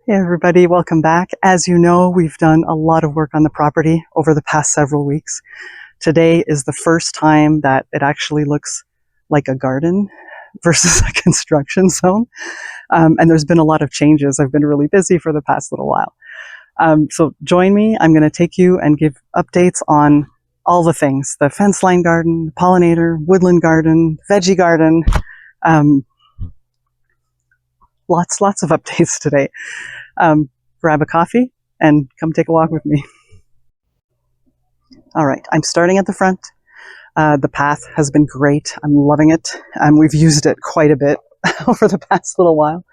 Hey everybody, welcome back. As you know, we've done a lot of work on the property over the past several weeks. Today is the first time that it actually looks like a garden versus a construction zone. And there's been a lot of changes. I've been really busy for the past little while. So join me. I'm going to take you and give updates on all the things: the fence line garden, pollinator, woodland garden, veggie garden. Lots of updates today. Grab a coffee and come take a walk with me. All right, I'm starting at the front. The path has been great. I'm loving it. We've used it quite a bit over the past little while,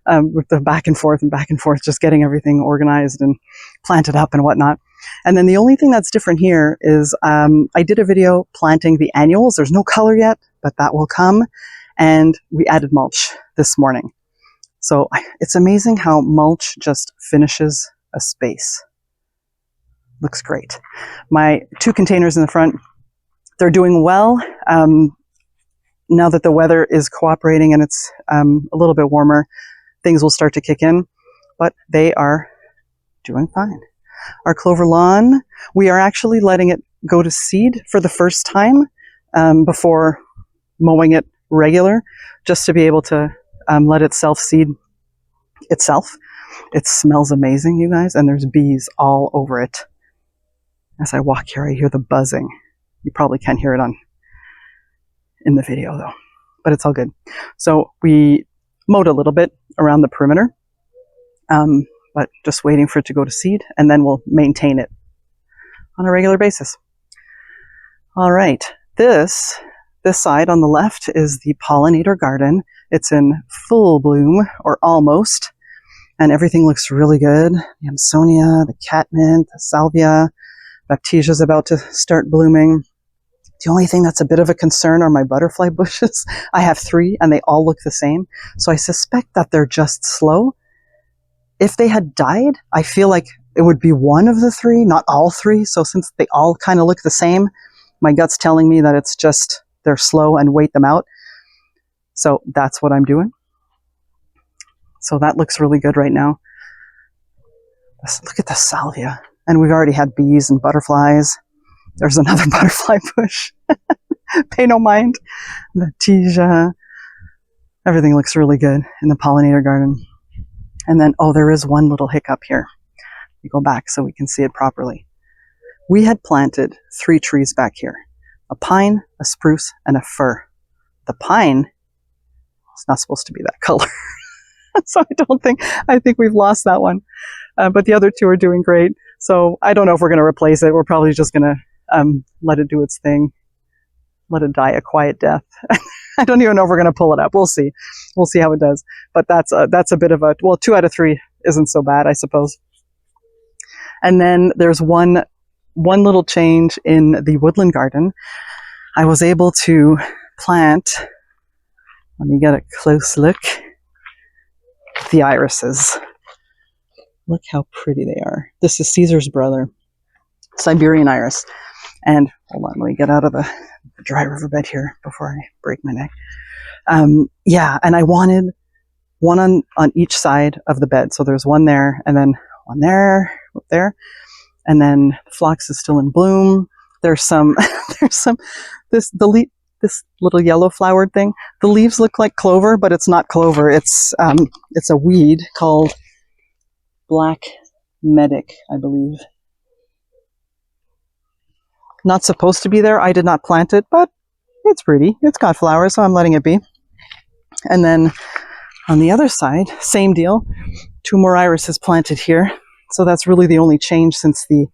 with the back and forth, just getting everything organized and planted up and whatnot. And then the only thing that's different here is I did a video planting the annuals. There's no color yet, but that will come. And we added mulch this morning. So it's amazing how mulch just finishes a space. Looks great. My 2 containers in the front, they're doing well. Now that the weather is cooperating and it's a little bit warmer, things will start to kick in, but they are doing fine. Our clover lawn, we are actually letting it go to seed for the first time before mowing it regular, just to be able to let it self-seed itself. It smells amazing, you guys, and there's bees all over it. As I walk here, I hear the buzzing. You probably can't hear it in the video though, but it's all good. So we mowed a little bit around the perimeter, but just waiting for it to go to seed, and then we'll maintain it on a regular basis. All right, this side on the left is the Pollinator Garden. It's in full bloom, or almost, and everything looks really good. The Amsonia, the catmint, the salvia, baptisia's about to start blooming. The only thing that's a bit of a concern are my butterfly bushes. I have 3 and they all look the same. So I suspect that they're just slow. If they had died, I feel like it would be one of the 3, not all 3. So since they all kind of look the same, my gut's telling me that it's just they're slow and wait them out. So that's what I'm doing. So that looks really good right now. Look at the salvia. And we've already had bees and butterflies. There's another butterfly bush. Pay no mind. Baptisia. Everything looks really good in the Pollinator Garden. And then, there is one little hiccup here. You go back so we can see it properly. We had planted 3 trees back here: a pine, a spruce, and a fir. The pine is not supposed to be that color. So I think we've lost that one. But the other 2 are doing great. So I don't know if we're going to replace it. We're probably just going to let it do its thing. Let it die a quiet death. I don't even know if we're going to pull it up. We'll see. We'll see how it does. But that's a bit of 2 out of 3 isn't so bad, I suppose. And then there's one little change in the Woodland Garden. I was able to plant, let me get a close look, the irises. Look how pretty they are. This is Caesar's brother, Siberian iris. And hold on, let me get out of the dry riverbed here before I break my neck. And I wanted one on each side of the bed. So there's one there, and then one there, up there. And then phlox is still in bloom. There's some, this little yellow flowered thing. The leaves look like clover, but it's not clover. It's a weed called black medic, I believe. Not supposed to be there. I did not plant it, but it's pretty. It's got flowers, so I'm letting it be. And then on the other side, same deal. 2 more irises planted here. So that's really the only change since the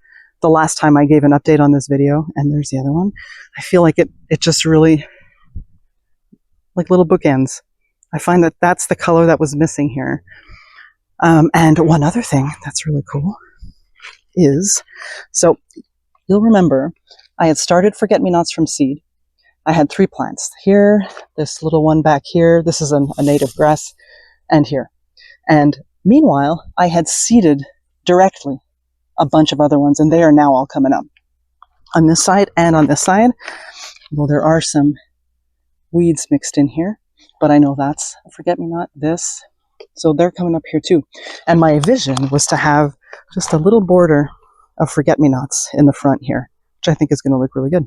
last time I gave an update on this video. And there's the other one. I feel like it just really, like little bookends. I find that that's the color that was missing here. And one other thing that's really cool is, so you'll remember I had started forget-me-nots from seed. I had 3 plants here, this little one back here, this is a native grass, and here. And meanwhile, I had seeded directly a bunch of other ones, and they are now all coming up. On this side and on this side, well, there are some weeds mixed in here, but I know that's a forget-me-not. This So they're coming up here too. And my vision was to have just a little border of forget-me-nots in the front here, which I think is going to look really good.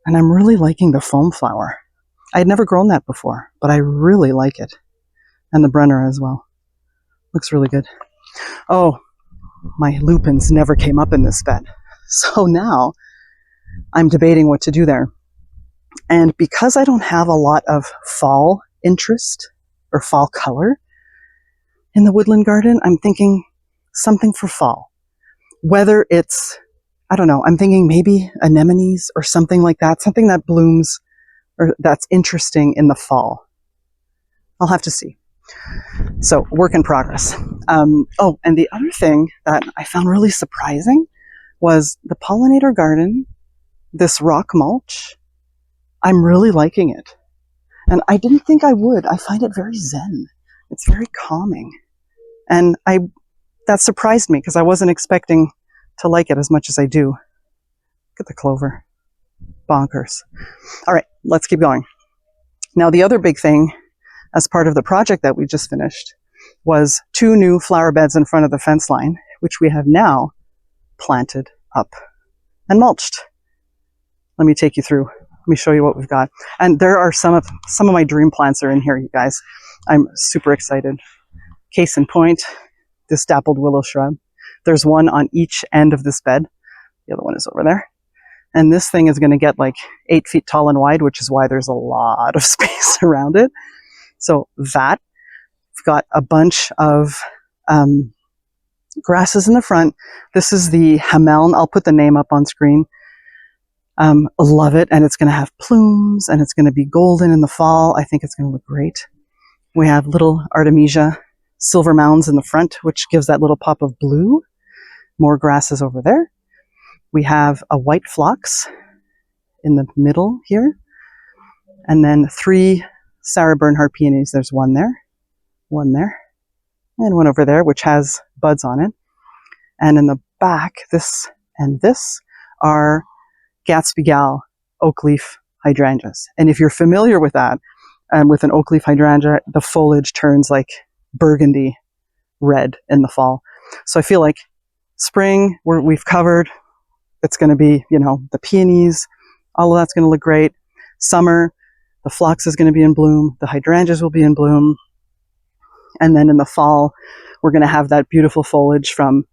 And I'm really liking the foam flower. I had never grown that before, but I really like it. And the Brenner as well. Looks really good. Oh, my lupins never came up in this bed. So now I'm debating what to do there. And because I don't have a lot of fall interest or fall color in the woodland garden, I'm thinking something for fall. Whether it's, I don't know, I'm thinking maybe anemones or something like that, something that blooms or that's interesting in the fall. I'll have to see. So, work in progress. Oh, and the other thing that I found really surprising was the Pollinator Garden, this rock mulch. I'm really liking it. And I didn't think I would. I find it very zen. It's very calming. And that surprised me because I wasn't expecting to like it as much as I do. Look at the clover. Bonkers. All right, let's keep going. Now, the other big thing as part of the project that we just finished was 2 new flower beds in front of the fence line, which we have now planted up and mulched. Let me take you through. Let me show you what we've got. And there are some of my dream plants are in here, you guys. I'm super excited. Case in point, this dappled willow shrub. There's one on each end of this bed. The other one is over there. And this thing is going to get like 8 feet tall and wide, which is why there's a lot of space around it. So that, we've got a bunch of grasses in the front. This is the Hameln. I'll put the name up on screen. Love it. And it's going to have plumes and it's going to be golden in the fall. I think it's going to look great. We have little Artemisia silver mounds in the front, which gives that little pop of blue. More grasses over there. We have a white phlox in the middle here. And then 3 Sarah Bernhardt peonies. There's one there, and one over there, which has buds on it. And in the back, this and this are Gatsby Gal oak leaf hydrangeas. And if you're familiar with that, with an oak leaf hydrangea, the foliage turns like burgundy red in the fall. So I feel like spring, we've covered. It's going to be, the peonies, all of that's going to look great. Summer, the phlox is going to be in bloom. The hydrangeas will be in bloom. And then in the fall, we're going to have that beautiful foliage from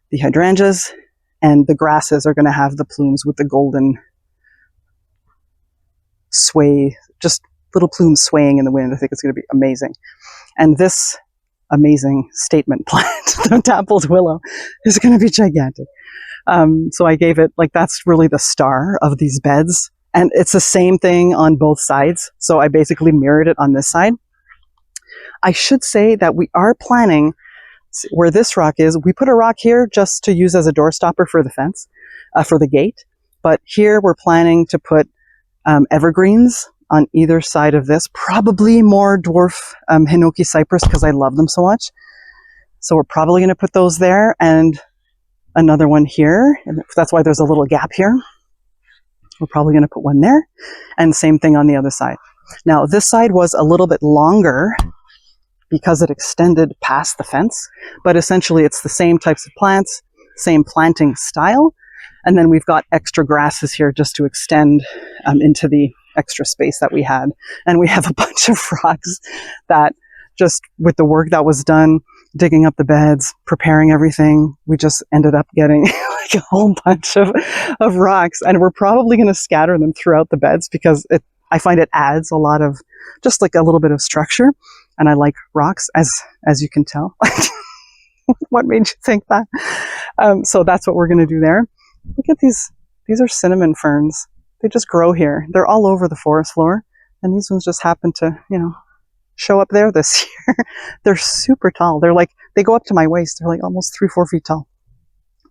the hydrangeas, and the grasses are going to have the plumes with the golden sway, just little plumes swaying in the wind. I think it's going to be amazing. And this amazing statement plant, the dappled willow, is going to be gigantic. So I gave it, that's really the star of these beds. And it's the same thing on both sides. So I basically mirrored it on this side. I should say that we are planning, where this rock is, we put a rock here just to use as a door stopper for the fence, for the gate. But here we're planning to put evergreens on either side of this, probably more dwarf Hinoki cypress because I love them so much. So we're probably going to put those there and another one here. And that's why there's a little gap here. We're probably going to put one there, and same thing on the other side. Now, this side was a little bit longer because it extended past the fence, but essentially it's the same types of plants, same planting style, and then we've got extra grasses here just to extend into the extra space that we had. And we have a bunch of rocks that just with the work that was done, digging up the beds, preparing everything, we just ended up getting like a whole bunch of rocks. And we're probably going to scatter them throughout the beds because I find it adds a lot of, just like a little bit of structure. And I like rocks, as you can tell. What made you think that? So that's what we're going to do there. Look at these. These are cinnamon ferns. They just grow here. They're all over the forest floor. And these ones just happen to, show up there this year. They're super tall. They go up to my waist. They're like almost 3-4 feet tall.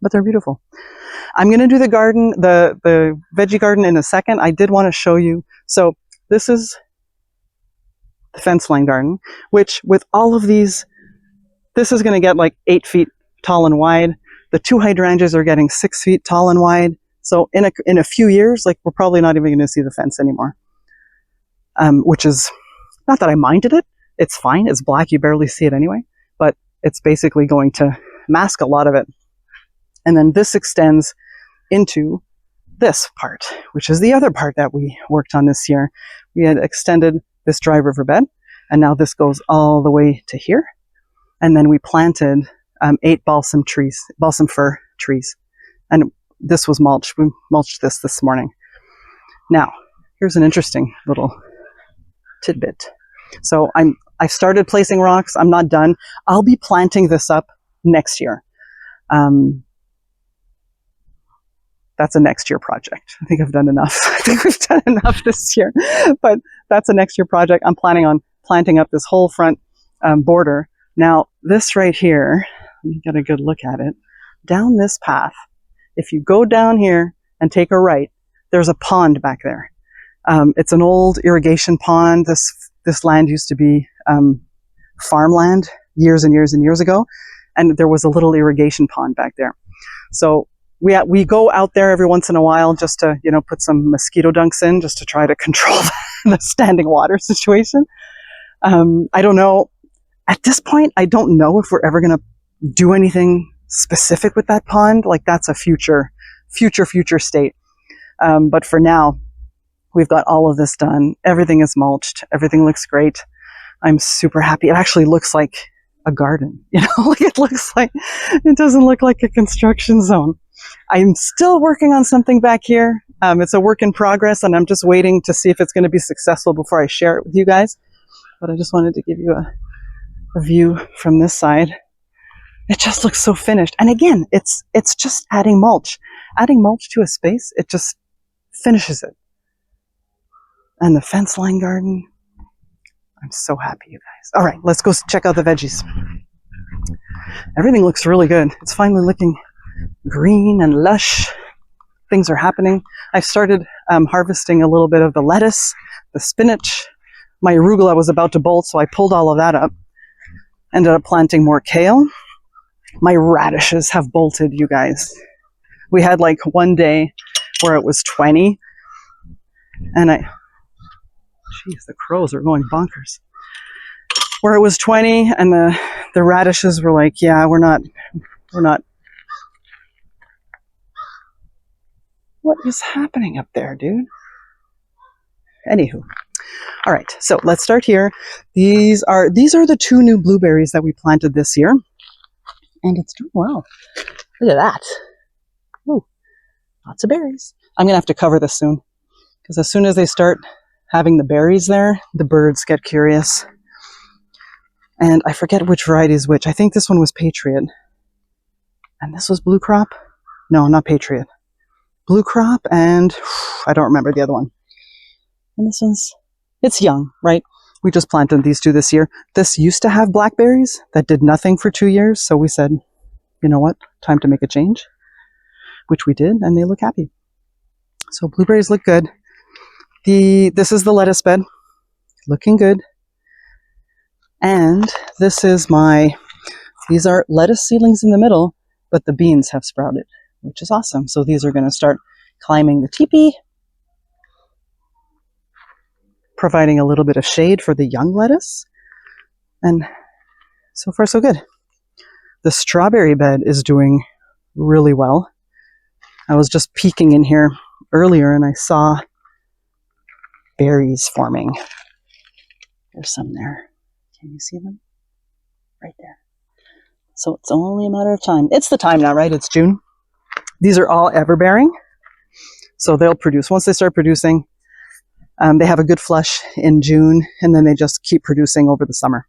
But they're beautiful. I'm going to do the garden, the veggie garden in a second. I did want to show you. So this is the fence line garden, which with all of these, this is going to get like 8 feet tall and wide. The 2 hydrangeas are getting 6 feet tall and wide. So in a few years, we're probably not even going to see the fence anymore, which is Not that I minded it. It's fine. It's black. You barely see it anyway. But it's basically going to mask a lot of it. And then this extends into this part, which is the other part that we worked on this year. We had extended this dry riverbed, and now this goes all the way to here. And then we planted 8 balsam fir trees. And this was mulched. We mulched this morning. Now, here's an interesting little tidbit. So I've started placing rocks. I'm not done. I'll be planting this up next year. That's a next year project. I think I've done enough. I think we've done enough this year, but that's a next year project. I'm planning on planting up this whole front border. Now, this right here, let me get a good look at it. Down this path, if you go down here and take a right, there's a pond back there. It's an old irrigation pond. This land used to be farmland years and years and years ago, and there was a little irrigation pond back there. So we go out there every once in a while just to, put some mosquito dunks in just to try to control the standing water situation. I don't know. At this point, I don't know if we're ever going to do anything specific with that pond. Like, that's a future state. But for now, we've got all of this done. Everything is mulched. Everything looks great. I'm super happy. It actually looks like a garden, like it doesn't look like a construction zone. I'm still working on something back here. It's a work in progress, and I'm just waiting to see if it's going to be successful before I share it with you guys. But I just wanted to give you a view from this side. It just looks so finished. And again, it's just adding mulch. Adding mulch to a space, it just finishes it. And the fence line garden, I'm so happy, you guys. All right, let's go check out the veggies. Everything looks really good. It's finally looking green and lush. Things are happening. I've started harvesting a little bit of the lettuce, the spinach. My arugula was about to bolt, so I pulled all of that up. Ended up planting more kale. My radishes have bolted, you guys. We had like one day where it was 20, and geez, the crows are going bonkers. Where it was 20, and the radishes were like, yeah, we're not. What is happening up there, dude? Anywho. All right, so let's start here. These are the 2 new blueberries that we planted this year. And it's doing well. Look at that. Ooh, lots of berries. I'm going to have to cover this soon, because as soon as they start having the berries there, the birds get curious. And I forget which variety is which. I think this one was Patriot. And this was Blue Crop? No, not Patriot. Blue Crop, and I don't remember the other one. And this one's, it's young, right? We just planted these 2 this year. This used to have blackberries that did nothing for 2 years. So we said, you know what? Time to make a change, which we did, and they look happy. So blueberries look good. This is the lettuce bed, looking good. And this is these are lettuce seedlings in the middle, but the beans have sprouted, which is awesome. So these are going to start climbing the teepee, providing a little bit of shade for the young lettuce. And so far, so good. The strawberry bed is doing really well. I was just peeking in here earlier and I saw berries forming. There's some there. Can you see them? Right there. So it's only a matter of time. It's the time now, right? It's June. These are all everbearing. So they'll produce. Once they start producing, they have a good flush in June, and then they just keep producing over the summer,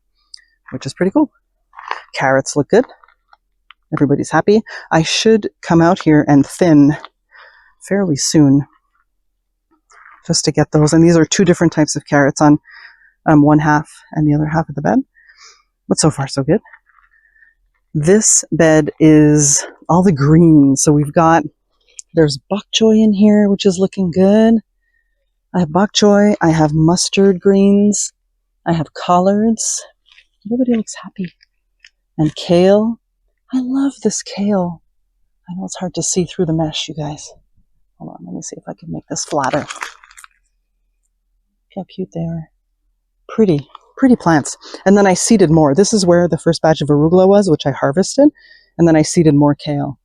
which is pretty cool. Carrots look good. Everybody's happy. I should come out here and thin fairly soon just to get those. And these are 2 different types of carrots on one half and the other half of the bed. But so far, so good. This bed is all the green. So there's bok choy in here, which is looking good. I have bok choy, I have mustard greens, I have collards. Everybody looks happy. And kale. I love this kale. I know it's hard to see through the mesh, you guys. Hold on, let me see if I can make this flatter. Look how cute they are. Pretty, pretty plants. And then I seeded more. This is where the first batch of arugula was, which I harvested. And then I seeded more kale.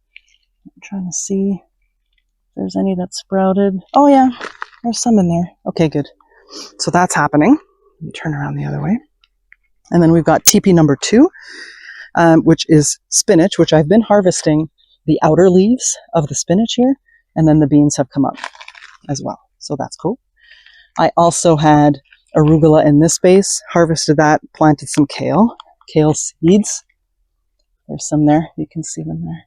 I'm trying to see if there's any that sprouted. Oh yeah, there's some in there. Okay, good. So that's happening. Let me turn around the other way. And then we've got TP number 2, which is spinach, which I've been harvesting the outer leaves of the spinach here. And then the beans have come up as well. So that's cool. I also had arugula in this space, harvested that, planted some kale seeds. There's some there. You can see them there.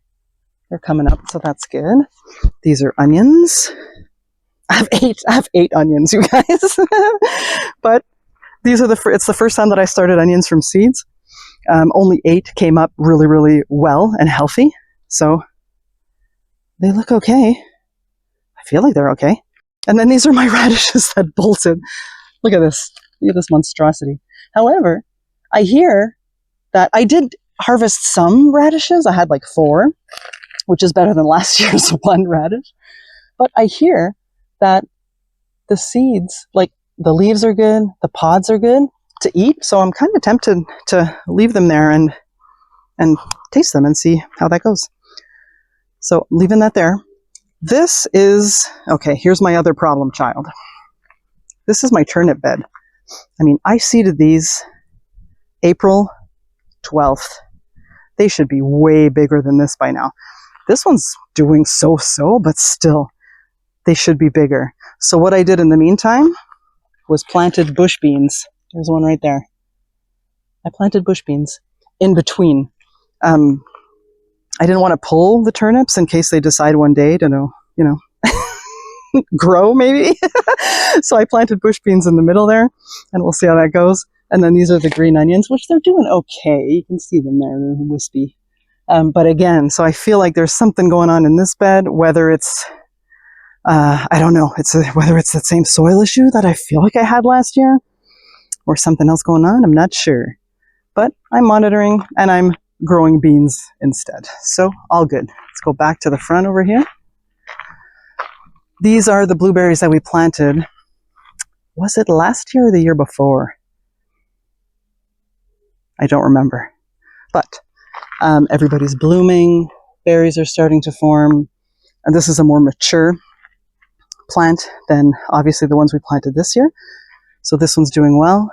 They're coming up, so that's good. These are onions. I have eight onions, you guys. But these are it's the first time that I started onions from seeds. Only 8 came up really, really well and healthy. So they look okay. I feel like they're okay. And then these are my radishes that bolted. Look at this. Look at this monstrosity. However, I hear that I did harvest some radishes. I had like 4, which is better than last year's 1 radish. But I hear that the seeds, like the leaves are good, the pods are good to eat. So I'm kind of tempted to leave them there and taste them and see how that goes. So leaving that there. This is, okay, here's my other problem child. This is my turnip bed. I mean, I seeded these April 12th. They should be way bigger than this by now. This one's doing so-so, but still, they should be bigger. So what I did in the meantime was planted bush beans. There's one right there. I planted bush beans in between. I didn't want to pull the turnips in case they decide one day to grow maybe. So I planted bush beans in the middle there, and we'll see how that goes. And then these are the green onions, which they're doing okay. You can see them there, they're wispy. But again, so I feel like there's something going on in this bed, whether it's, I don't know, whether it's that same soil issue that I feel like I had last year, or something else going on, I'm not sure. But I'm monitoring, and I'm growing beans instead. So all good. Let's go back to the front over here. These are the blueberries that we planted. Was it last year or the year before? I don't remember. But everybody's blooming. Berries are starting to form. And this is a more mature plant than obviously the ones we planted this year. So this one's doing well.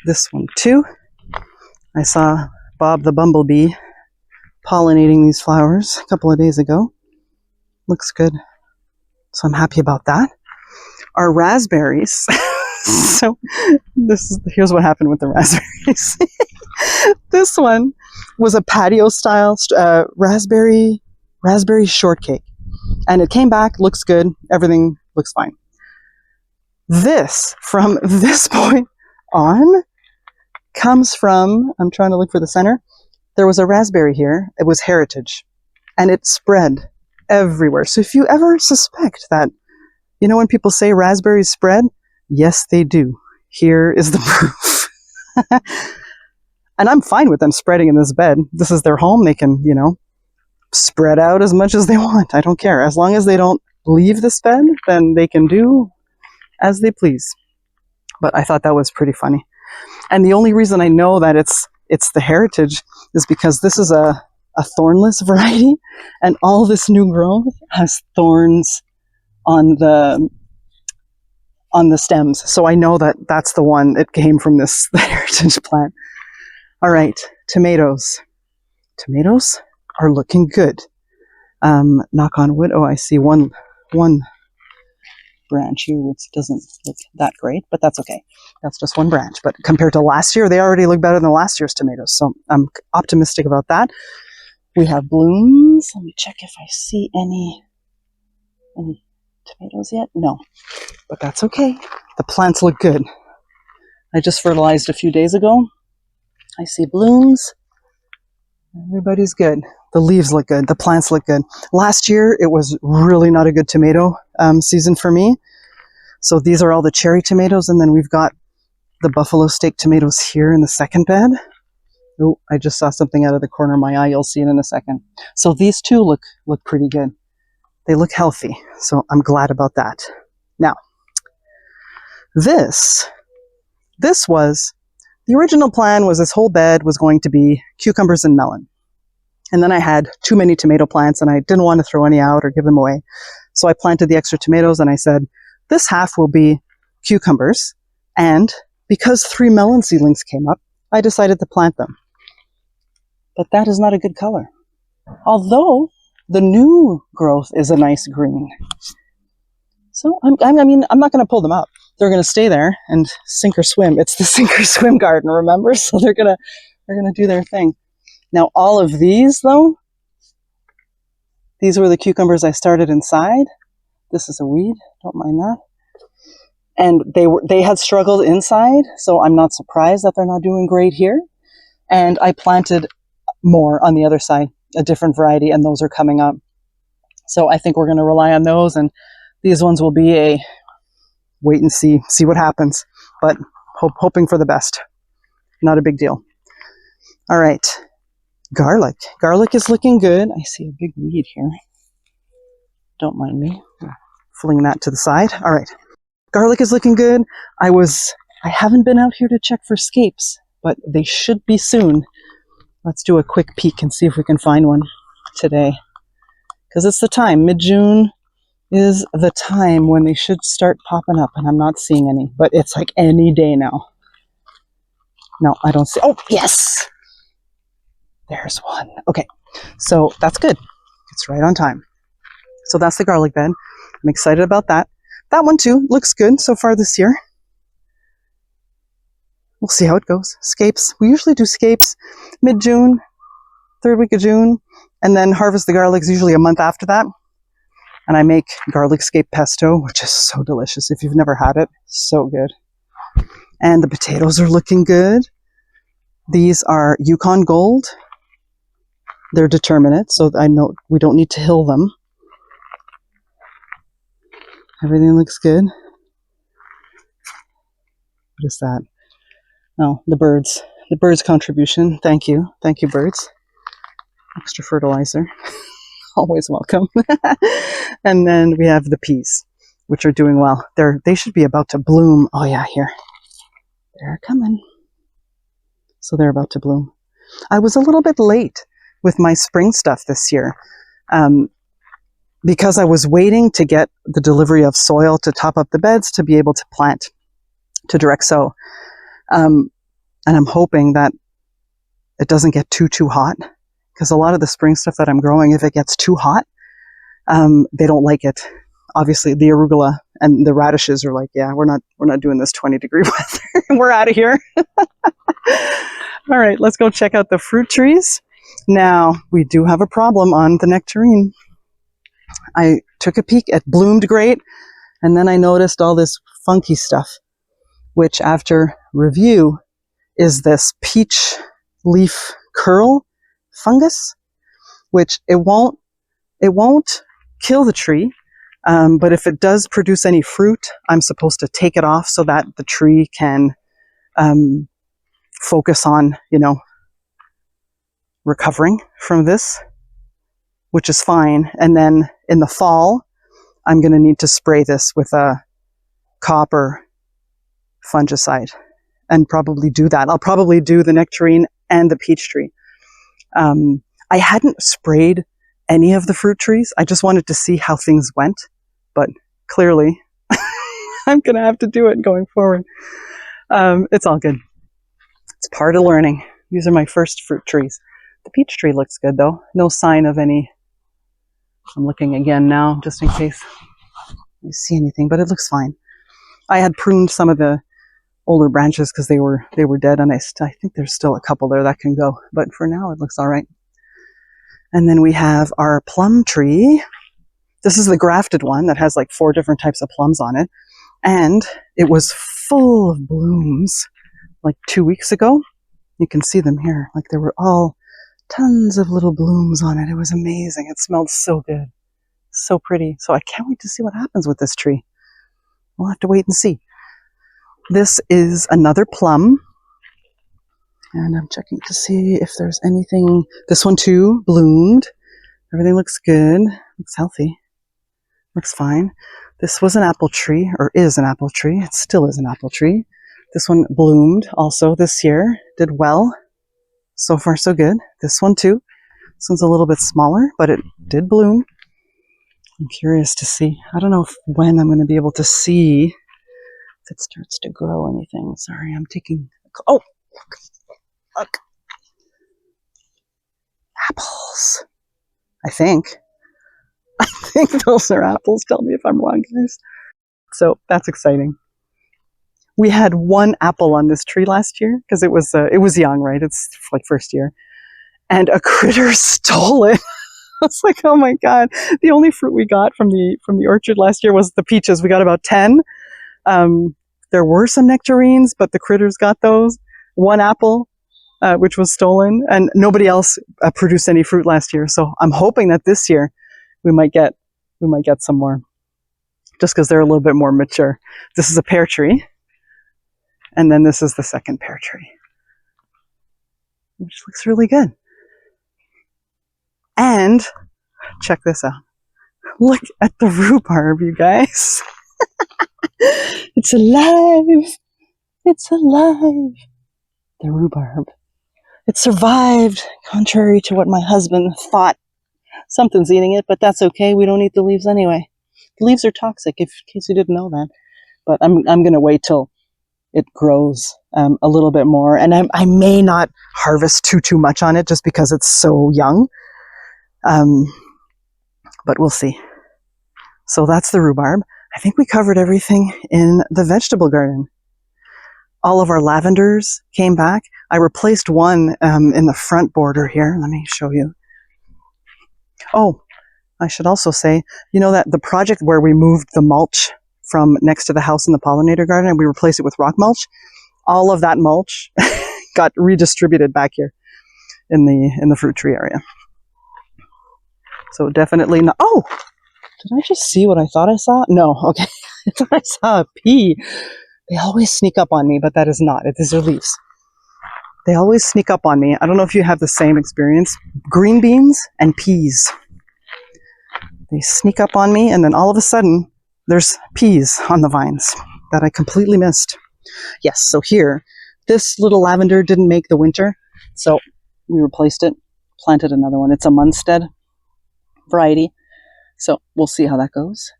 This one too. I saw Bob the bumblebee pollinating these flowers a couple of days ago. Looks good. So I'm happy about that. Our raspberries. So here's what happened with the raspberries. This one was a patio style raspberry shortcake. And it came back, looks good, everything looks fine. This, from this point on, comes from, I'm trying to look for the center, there was a raspberry here, it was heritage, and it spread everywhere. So if you ever suspect that, when people say raspberries spread, yes they do. Here is the proof. And I'm fine with them spreading in this bed. This is their home, they can, spread out as much as they want. I don't care. As long as they don't leave this bed, then they can do as they please. But I thought that was pretty funny. And the only reason I know that it's the heritage is because this is a thornless variety, and all this new growth has thorns on the stems. So I know that that's the one. It came from the heritage plant. All right, tomatoes. Tomatoes are looking good. Knock on wood. Oh, I see one branch here which doesn't look that great, but that's okay. That's just one branch. But compared to last year, they already look better than last year's tomatoes. So I'm optimistic about that. We have blooms. Let me check if I see any tomatoes yet. No, but that's okay. The plants look good. I just fertilized a few days ago. I see blooms. Everybody's good. The leaves look good. The plants look good. Last year, it was really not a good tomato season for me. So these are all the cherry tomatoes, and then we've got the buffalo steak tomatoes here in the second bed. Oh, I just saw something out of the corner of my eye. You'll see it in a second. So these two look pretty good. They look healthy, so I'm glad about that. Now, this The original plan was this whole bed was going to be cucumbers and melon. And then I had too many tomato plants and I didn't want to throw any out or give them away. So I planted the extra tomatoes and I said, this half will be cucumbers. And because 3 melon seedlings came up, I decided to plant them. But that is not a good color. Although the new growth is a nice green. So I'm not going to pull them up. They're going to stay there and sink or swim. It's the sink or swim garden, remember? So they're going to do their thing. Now all of these though, these were the cucumbers I started inside. This is a weed, don't mind that. And they had struggled inside, so I'm not surprised that they're not doing great here. And I planted more on the other side, a different variety, and those are coming up. So I think we're going to rely on those, and these ones will be a wait and see what happens, but hoping for the best. Not a big deal. All right, garlic. Garlic is looking good. I see a big weed here. Don't mind me. Fling that to the side. All right. Garlic is looking good. I haven't been out here to check for scapes, but they should be soon. Let's do a quick peek and see if we can find one today. Because it's the time. Mid-June is the time when they should start popping up, and I'm not seeing any, but it's like any day now. No, I don't see. Oh, yes! There's one. Okay, so that's good. It's right on time. So that's the garlic bed. I'm excited about that. That one too looks good so far this year. We'll see how it goes. Scapes. We usually do scapes mid-June, 3rd week of June, and then harvest the garlics usually a month after that. And I make garlic scape pesto, which is so delicious. If you've never had it, so good. And the potatoes are looking good. These are Yukon Gold. They're determinate, so I know we don't need to hill them. Everything looks good. What is that? Oh, the birds. The birds' contribution. Thank you. Thank you, birds. Extra fertilizer. Always welcome. And then we have the peas, which are doing well. They should be about to bloom. Oh yeah, here. They're coming. So they're about to bloom. I was a little bit late with my spring stuff this year. Because I was waiting to get the delivery of soil to top up the beds to be able to plant, to direct sow. And I'm hoping that it doesn't get too hot, because a lot of the spring stuff that I'm growing, if it gets too hot, they don't like it. Obviously, the arugula and the radishes are like, yeah, we're not doing this 20-degree weather. We're out of here. All right, let's go check out the fruit trees. Now, we do have a problem on the nectarine. I took a peek. It bloomed great, and then I noticed all this funky stuff, which after review is this peach leaf curl fungus, which it won't kill the tree, but if it does produce any fruit, I'm supposed to take it off so that the tree can focus on, recovering from this, which is fine. And then in the fall, I'm going to need to spray this with a copper fungicide and probably do that. I'll probably do the nectarine and the peach tree. I hadn't sprayed any of the fruit trees. I just wanted to see how things went, but clearly I'm going to have to do it going forward. It's all good. It's part of learning. These are my first fruit trees. The peach tree looks good though. No sign of any. I'm looking again now just in case you see anything, but it looks fine. I had pruned some of the older branches because they were dead, and I think there's still a couple there that can go, but for now it looks all right. And then we have our plum tree. This is the grafted one that has like 4 different types of plums on it, and it was full of blooms like 2 weeks ago. You can see them here. Like there were all tons of little blooms on it. It was amazing. It smelled so good. So pretty. So I can't wait to see what happens with this tree. We'll have to wait and see. This is another plum. And I'm checking to see if there's anything. This one too bloomed. Everything looks good. Looks healthy. Looks fine. This was an apple tree, or is an apple tree. It still is an apple tree. This one bloomed also this year, did well. So far so good. This one too. This one's a little bit smaller, but it did bloom. I'm curious to see. I don't know when I'm going to be able to see if it starts to grow anything. Sorry, I'm taking... Oh! Look. Apples. I think those are apples. Tell me if I'm wrong, guys. So that's exciting. We had one apple on this tree last year because it was young, right? It's like first year, and a critter stole it. I was like, oh my god! The only fruit we got from the orchard last year was the peaches. We got about 10. There were some nectarines, but the critters got those. One apple, which was stolen, and nobody else produced any fruit last year. So I'm hoping that this year we might get some more, just because they're a little bit more mature. This is a pear tree. And then this is the second pear tree, which looks really good. And check this out. Look at the rhubarb, you guys. It's alive. It's alive. The rhubarb. It survived, contrary to what my husband thought. Something's eating it, but that's okay. We don't eat the leaves anyway. The leaves are toxic, in case you didn't know that. But I'm going to wait till it grows a little bit more, and I may not harvest too much on it just because it's so young, but we'll see. So that's the rhubarb. I think we covered everything in the vegetable garden. All of our lavenders came back. I replaced one in the front border here. Let me show you. Oh, I should also say, you know, that the project where we moved the mulch from next to the house in the Pollinator Garden, and we replaced it with rock mulch. All of that mulch got redistributed back here in the fruit tree area. So definitely not. Oh, did I just see what I thought I saw? No, okay. I thought I saw a pea. They always sneak up on me, but that is not. These are leaves. They always sneak up on me. I don't know if you have the same experience. Green beans and peas. They sneak up on me, and then all of a sudden, there's peas on the vines that I completely missed. Yes, so here, this little lavender didn't make the winter, so we replaced it, planted another one. It's a Homestead variety, so we'll see how that goes.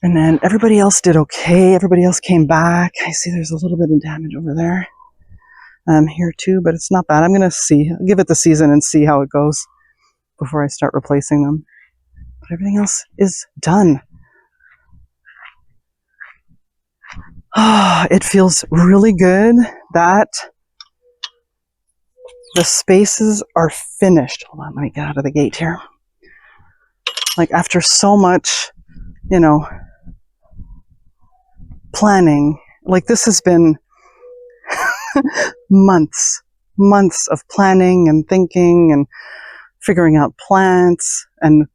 And then everybody else did okay. Everybody else came back. I see there's a little bit of damage over there. Here too, but it's not bad. I'm going to give it the season and see how it goes before I start replacing them. But everything else is done. It feels really good that the spaces are finished. Hold on, let me get out of the gate here. Like after so much, planning, like this has been months of planning and thinking and figuring out plants and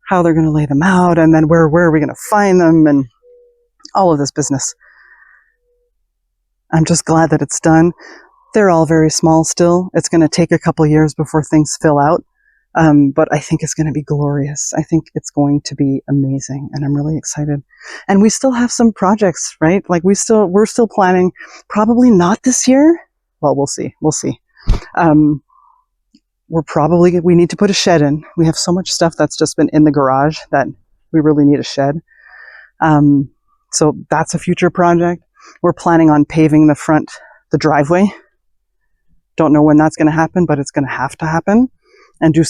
how they're going to lay them out, and then where are we going to find them, and all of this business. I'm just glad that it's done. They're all very small still. It's going to take a couple years before things fill out, but I think it's going to be glorious. I think it's going to be amazing, and I'm really excited. And we still have some projects, right? Like we're still planning. Probably not this year. Well, we'll see. We need to put a shed in. We have so much stuff that's just been in the garage that we really need a shed. So that's a future project. We're planning on paving the driveway. Don't know when that's going to happen, but it's going to have to happen. And do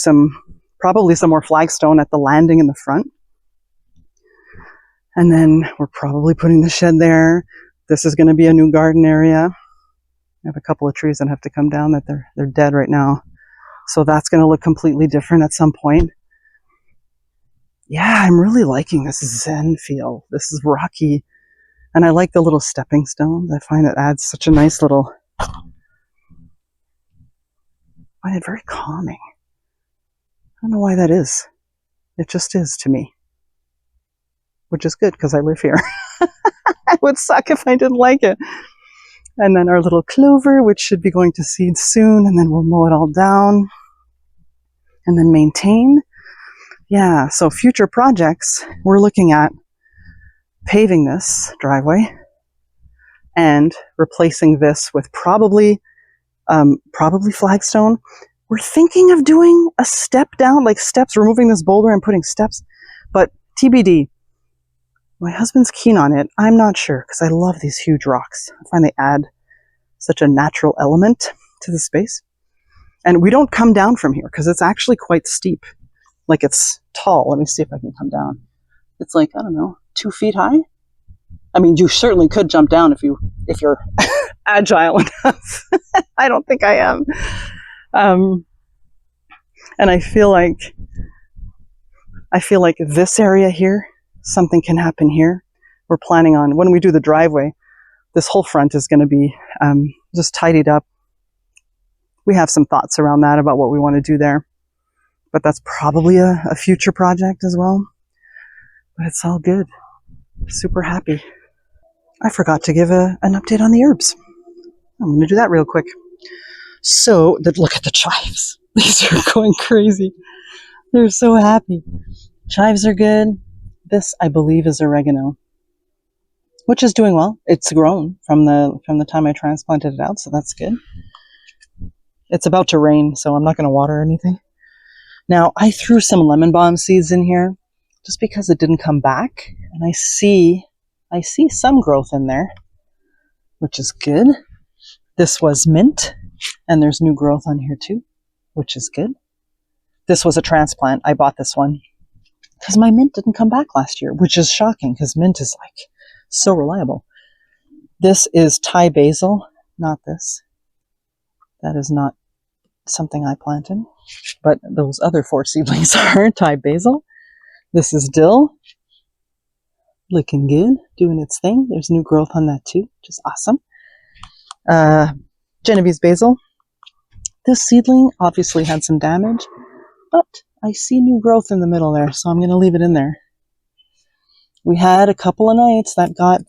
probably some more flagstone at the landing in the front. And then we're probably putting the shed there. This is going to be a new garden area. I have a couple of trees that have to come down that they're dead right now. So that's going to look completely different at some point. Yeah, I'm really liking this Zen feel. This is rocky. And I like the little stepping stones. I find it adds such a nice little... I find it very calming. I don't know why that is. It just is to me. Which is good because I live here. It would suck if I didn't like it. And then our little clover, which should be going to seed soon, and then we'll mow it all down. And then maintain. Yeah, so future projects, we're looking at paving this driveway and replacing this with probably Flagstone. We're thinking of doing a step down, like steps, removing this boulder and putting steps, but TBD. My husband's keen on it. I'm not sure because I love these huge rocks. I find they add such a natural element to the space. And we don't come down from here because it's actually quite steep. Like it's tall. Let me see if I can come down. It's like, I don't know, 2 feet high. I mean, you certainly could jump down if you're agile enough. I don't think I am. And I feel like this area here, something can happen here. We're planning on, when we do the driveway, this whole front is going to be just tidied up. We have some thoughts around that about what we want to do there. But that's probably a future project as well. But it's all good. Super happy. I forgot to give an update on the herbs. I'm going to do that real quick. So, look at the chives. These are going crazy. They're so happy. Chives are good. This, I believe, is oregano, which is doing well. It's grown from the time I transplanted it out, so that's good. It's about to rain, so I'm not going to water anything. Now, I threw some lemon balm seeds in here just because it didn't come back, and I see some growth in there, which is good. This was mint, and there's new growth on here too, which is good. This was a transplant. I bought this one because my mint didn't come back last year, which is shocking because mint is like so reliable. This is Thai basil, not this. That is not something I planted, but those other 4 seedlings are Thai basil. This is dill. Looking good, doing its thing. There's new growth on that too, which is awesome. Genovese basil. This seedling obviously had some damage, but I see new growth in the middle there, so I'm going to leave it in there. We had a couple of nights that got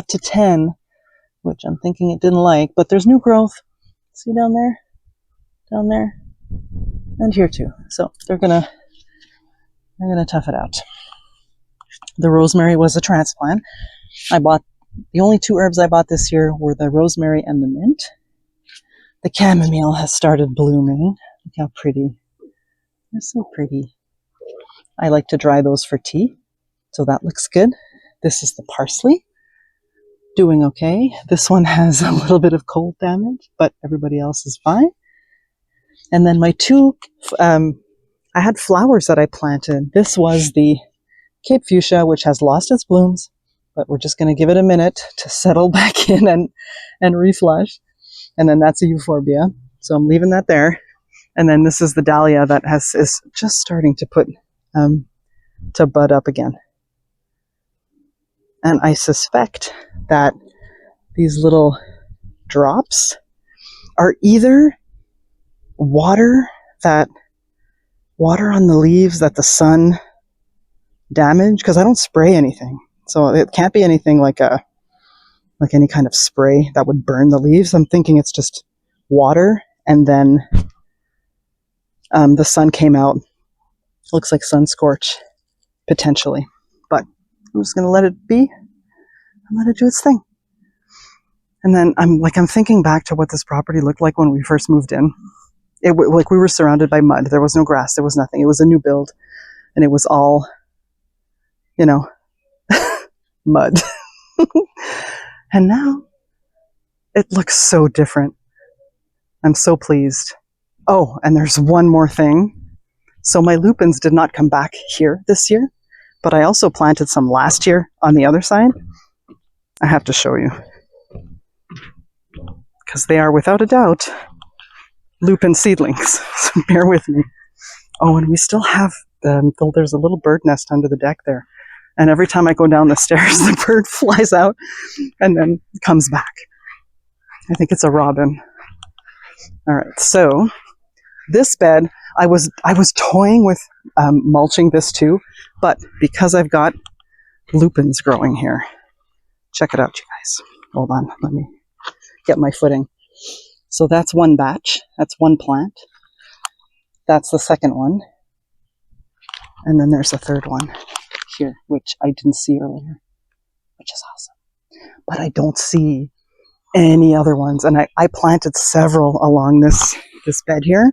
to 10, which I'm thinking it didn't like, but there's new growth. See down there, and here too. So they're gonna tough it out. The rosemary was a transplant. The only 2 herbs I bought this year were the rosemary and the mint. The chamomile has started blooming. Look how pretty. They're so pretty. I like to dry those for tea, so that looks good. This is the parsley. Doing okay. This one has a little bit of cold damage, but everybody else is fine. And then my 2, I had flowers that I planted. This was the Cape Fuchsia, which has lost its blooms, but we're just going to give it a minute to settle back in and reflush. And then that's a euphorbia, so I'm leaving that there. And then this is the dahlia that is just starting to bud up again. And I suspect that these little drops are either water on the leaves that the sun damaged, because I don't spray anything. So it can't be anything like any kind of spray that would burn the leaves. I'm thinking it's just water, and then the sun came out. Looks like sun scorch, potentially. But I'm just going to let it be and let it do its thing. And then I'm thinking back to what this property looked like when we first moved in. We were surrounded by mud. There was no grass. There was nothing. It was a new build, and it was all, mud. And now it looks so different. I'm so pleased. Oh, and there's one more thing. So my lupins did not come back here this year, but I also planted some last year on the other side. I have to show you, because they are without a doubt lupin seedlings. So bear with me. Oh, and we still have there's a little bird nest under the deck there. And every time I go down the stairs, the bird flies out and then comes back. I think it's a robin. All right, so this bed, I was toying with mulching this too, but because I've got lupins growing here, check it out, you guys. Hold on, let me get my footing. So that's one batch, that's one plant. That's the second one. And then there's a third one here, which I didn't see earlier. which is awesome. But I don't see any other ones. And I planted several along this bed here,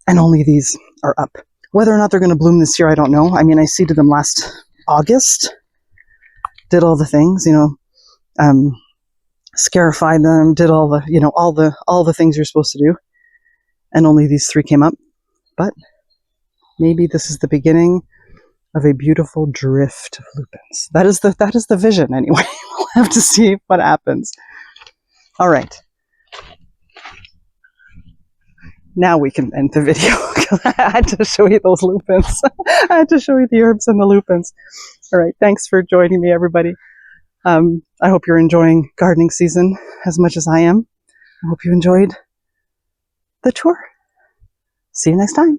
and only these are up. Whether or not they're going to bloom this year, I don't know. I mean, I seeded them last August, did all the things, scarified them, did all the, all the things you're supposed to do. And only these 3 came up. But maybe this is the beginning of a beautiful drift of lupins. That is the vision anyway. We'll have to see what happens. All right. Now we can end the video. I had to show you those lupins. I had to show you the herbs and the lupins. All right. Thanks for joining me, everybody. I hope you're enjoying gardening season as much as I am. I hope you enjoyed the tour. See you next time.